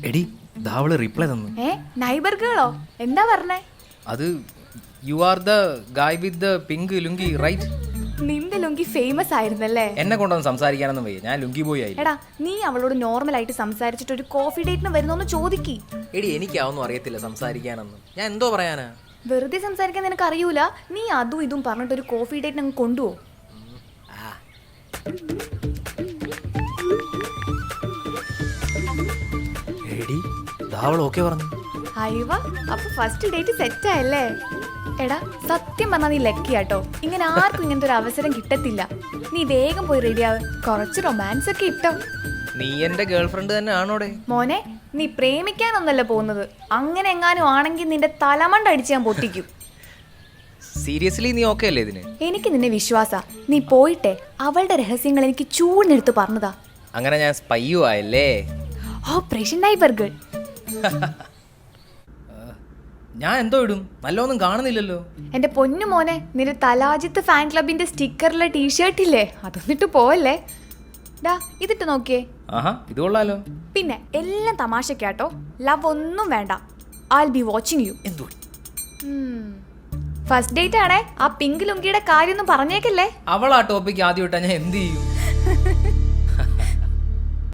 എടി ദാവള് റിപ്ലൈ തന്നു. നൈബർ ഗേളോ? എന്താ പറഞ്ഞേ? അത് U are the guy with the pink lungi right. നിന്റെ ലുങ്കി ഫേമസ് ആയിരുന്നല്ലേ? എന്നെ കൊണ്ടൊന്നും സംസാരിക്കാനൊന്നും വയ്യ, ഞാൻ ലുങ്കി പോയി ആയി. എടാ നീ അവളോട് നോർമൽ ആയിട്ട് സംസാരിച്ചിട്ട് ഒരു കോഫി ഡേറ്റിന് വരുന്നോന്ന് ചോദിക്കി. എടി എനിക്കാവൊന്നും അറിയത്തില്ല സംസാരിക്കാനൊന്നും, ഞാൻ എന്തോ പറയാനാ. വെറുതെ സംസാരിക്കാൻ നിനക്ക് അറിയൂല, നീ അതും ഇതും പറഞ്ഞിട്ട് ഒരു കോഫി ഡേറ്റിന് അങ്ങ് കൊണ്ടുപോകും. എടി ദാവള് ഓക്കെ പറഞ്ഞു. അയ്യവ, അപ്പൊ ഫസ്റ്റ് ഡേറ്റ് സെറ്റ് ആയല്ലേ? എടാ സത്യം പറഞ്ഞാൽ നീ ലക്കിയാട്ടോ, ഇങ്ങനെ ആർക്കും ഇങ്ങനത്തെ ഒരു അവസരം കിട്ടത്തില്ല. നീ വേഗം പോയി റെഡിയാവ്, കുറച്ച് റൊമാൻസ് ഒക്കെ ഇട്ടോ. നീ എന്റെ ഗേൾ ഫ്രണ്ട് തന്നെ ആണോടെ? മോനെ, നീ പ്രേമിക്കാനൊന്നല്ല പോകുന്നത്. അങ്ങനെ എങ്ങാനും ആണെങ്കിൽ നിന്റെ തലമണ്ട അടിച്ച് ഞാൻ പൊട്ടിക്കും. സീരിയസ്ലി നീ ഓക്കെ അല്ലേ ഇതിന്? എനിക്ക് നിന്നെ വിശ്വാസ. നീ പോയിട്ടെ അവളുടെ രഹസ്യങ്ങൾ എനിക്ക് ചൂടിനെടുത്ത് പറഞ്ഞതാ. അങ്ങനെ ഞാൻ സ്പൈയും ആയല്ലേ? Operation neighbour girl. ഞാൻ എന്തോ ഇടും, നല്ലൊന്നും കാണുന്നില്ലല്ലോ. എന്റെ പൊന്നു മോനെ, നിന്റെ തലാജിത്ത് ഫാൻ ക്ലബിന്റെ സ്റ്റിക്കറിലെ ടീഷർട്ട് ഇല്ലേ, അതൊന്നിട്ട് പോവല്ലേ. ഡാ ഇതിട്ട് നോക്കിയേ. ആഹാ, ഇത് കൊള്ളാലോ. പിന്നെ എല്ലാം തമാശക്കാട്ടോ, ലവ് ഒന്നും വേണ്ട. I B watching U. എന്തോ ഫസ്റ്റ് ഡേറ്റ് ആണേ, ആ പിങ്ക് ലുങ്കിയുടെ കാര്യമൊന്നും പറഞ്ഞേക്കല്ലേ. അവൾ ആ ടോപ്പിക്ക് ആദ്യം ഇട്ടാ ഞാൻ എന്ത് ചെയ്യും?